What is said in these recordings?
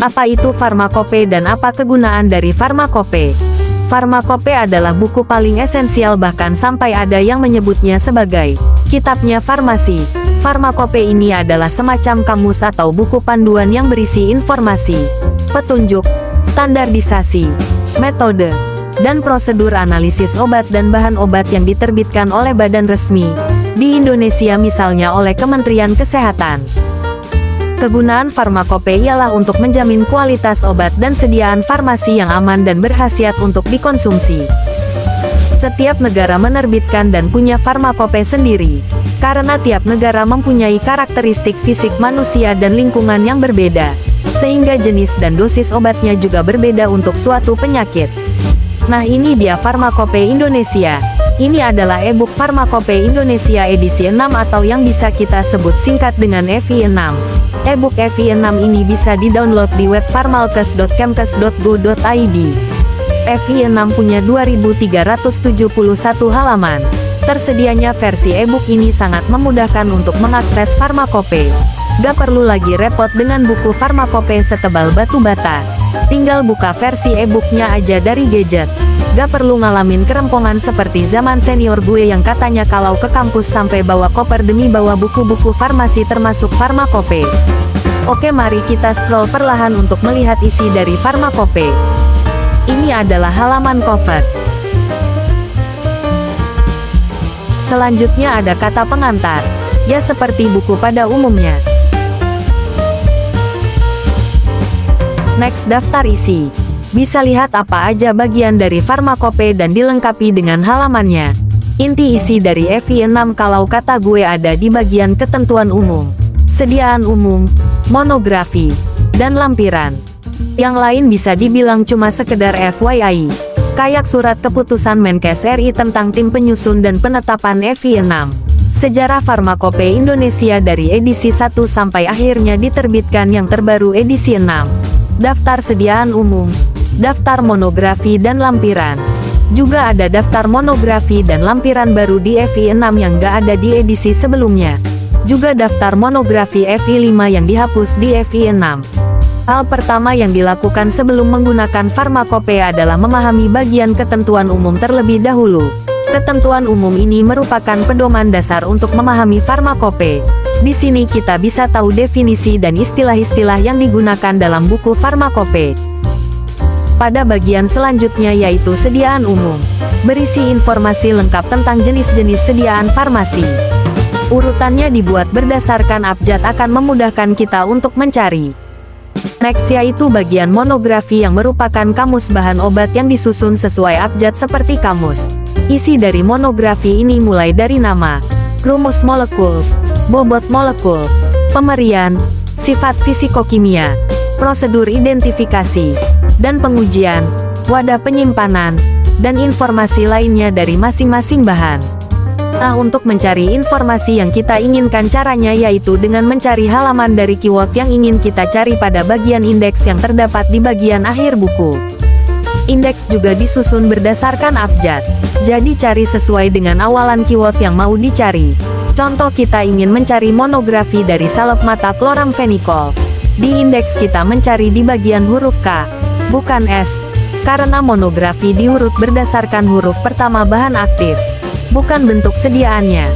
Apa itu farmakope dan apa kegunaan dari farmakope? Farmakope adalah buku paling esensial, bahkan sampai ada yang menyebutnya sebagai kitabnya farmasi. Farmakope ini adalah semacam kamus atau buku panduan yang berisi informasi, petunjuk, standarisasi, metode, dan prosedur analisis obat dan bahan obat yang diterbitkan oleh badan resmi. Di Indonesia misalnya oleh Kementerian Kesehatan. Kegunaan farmakope ialah untuk menjamin kualitas obat dan sediaan farmasi yang aman dan berkhasiat untuk dikonsumsi. Setiap negara menerbitkan dan punya farmakope sendiri, karena tiap negara mempunyai karakteristik fisik manusia dan lingkungan yang berbeda, sehingga jenis dan dosis obatnya juga berbeda untuk suatu penyakit. Nah, ini dia Farmakope Indonesia. Ini adalah e-book Farmakope Indonesia edisi 6 atau yang bisa kita sebut singkat dengan FI6. E-book FI6 ini bisa di-download di web farmalkes.kemkes.go.id. FI6 punya 2371 halaman. Tersedianya versi e-book ini sangat memudahkan untuk mengakses farmakope. Gak perlu lagi repot dengan buku farmakope setebal batu bata. Tinggal buka versi e-booknya aja dari gadget. Gak perlu ngalamin kerempongan seperti zaman senior gue yang katanya kalau ke kampus sampai bawa koper demi bawa buku-buku farmasi termasuk farmakope. Oke, mari kita scroll perlahan untuk melihat isi dari farmakope. Ini adalah halaman cover. Selanjutnya ada kata pengantar. Ya, seperti buku pada umumnya. Next, daftar isi. Bisa lihat apa aja bagian dari farmakope dan dilengkapi dengan halamannya. Inti isi dari FI6 kalau kata gue ada di bagian ketentuan umum, sediaan umum, monografi, dan lampiran. Yang lain bisa dibilang cuma sekedar FYI. Kayak surat keputusan Menkes RI tentang tim penyusun dan penetapan FI6. Sejarah Farmakope Indonesia dari edisi 1 sampai akhirnya diterbitkan yang terbaru edisi 6. Daftar sediaan umum, daftar monografi dan lampiran. Juga ada daftar monografi dan lampiran baru di FI6 yang gak ada di edisi sebelumnya. Juga daftar monografi FI5 yang dihapus di FI6. Hal pertama yang dilakukan sebelum menggunakan farmakope adalah memahami bagian ketentuan umum terlebih dahulu. Ketentuan umum ini merupakan pedoman dasar untuk memahami farmakope. Di sini kita bisa tahu definisi dan istilah-istilah yang digunakan dalam buku farmakope. Pada bagian selanjutnya yaitu sediaan umum, berisi informasi lengkap tentang jenis-jenis sediaan farmasi. Urutannya dibuat berdasarkan abjad akan memudahkan kita untuk mencari. Next yaitu bagian monografi yang merupakan kamus bahan obat yang disusun sesuai abjad seperti kamus. Isi dari monografi ini mulai dari nama, rumus molekul, bobot molekul, pemerian, sifat fisikokimia, prosedur identifikasi, dan pengujian, wadah penyimpanan, dan informasi lainnya dari masing-masing bahan. Nah, untuk mencari informasi yang kita inginkan caranya yaitu dengan mencari halaman dari keyword yang ingin kita cari pada bagian indeks yang terdapat di bagian akhir buku. Indeks juga disusun berdasarkan abjad, jadi cari sesuai dengan awalan keyword yang mau dicari. Contoh, kita ingin mencari monografi dari salep mata kloramfenikol. Di indeks kita mencari di bagian huruf K, bukan S, karena monografi diurut berdasarkan huruf pertama bahan aktif, bukan bentuk sediaannya.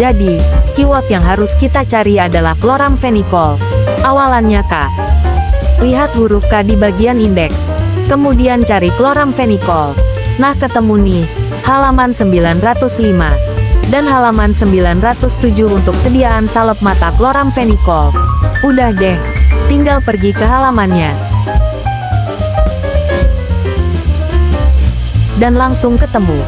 Jadi, keyword yang harus kita cari adalah kloramfenikol. Awalannya K. Lihat huruf K di bagian indeks. Kemudian cari kloramfenikol. Nah, ketemu nih, halaman 905. Dan halaman 907 untuk sediaan salep mata kloramfenikol. Udah deh, tinggal pergi ke halamannya. Dan langsung ketemu.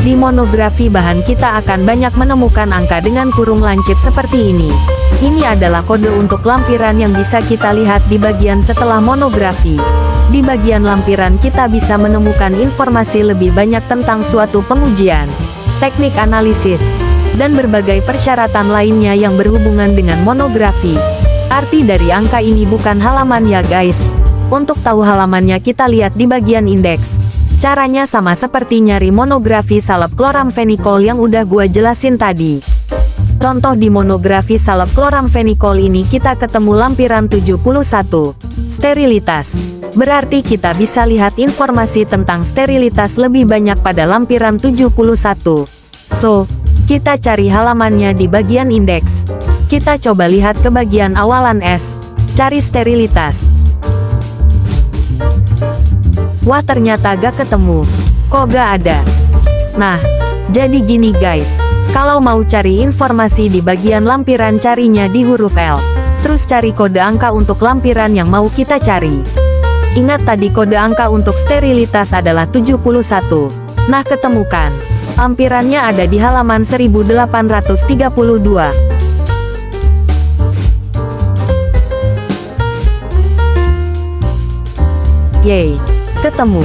Di monografi bahan kita akan banyak menemukan angka dengan kurung lancip seperti ini. Ini adalah kode untuk lampiran yang bisa kita lihat di bagian setelah monografi. Di bagian lampiran kita bisa menemukan informasi lebih banyak tentang suatu pengujian, teknik analisis, dan berbagai persyaratan lainnya yang berhubungan dengan monografi. Arti dari angka ini bukan halaman ya guys. Untuk tahu halamannya kita lihat di bagian indeks. Caranya sama seperti nyari monografi salep kloramfenikol yang udah gua jelasin tadi. Contoh di monografi salep chloramphenicol ini kita ketemu lampiran 71. Sterilitas. Berarti kita bisa lihat informasi tentang sterilitas lebih banyak pada lampiran 71. So, kita cari halamannya di bagian indeks. Kita coba lihat ke bagian awalan S. Cari sterilitas. Wah, ternyata gak ketemu. Kok gak ada? Nah, jadi gini guys. Kalau mau cari informasi di bagian lampiran, carinya di huruf L. Terus cari kode angka untuk lampiran yang mau kita cari. Ingat tadi kode angka untuk sterilitas adalah 71. Nah, ketemukan. Lampirannya ada di halaman 1832. Yeay, ketemu.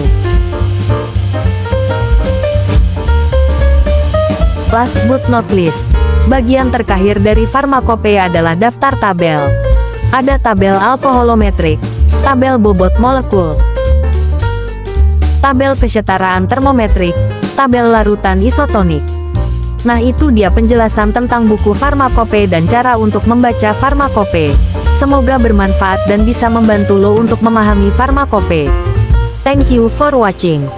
Last but not least, bagian terakhir dari farmakopeia adalah daftar tabel. Ada tabel alkoholometrik, tabel bobot molekul, tabel kesetaraan termometrik, tabel larutan isotonik. Nah, itu dia penjelasan tentang buku farmakope dan cara untuk membaca farmakope. Semoga bermanfaat dan bisa membantu lo untuk memahami farmakope. Thank you for watching.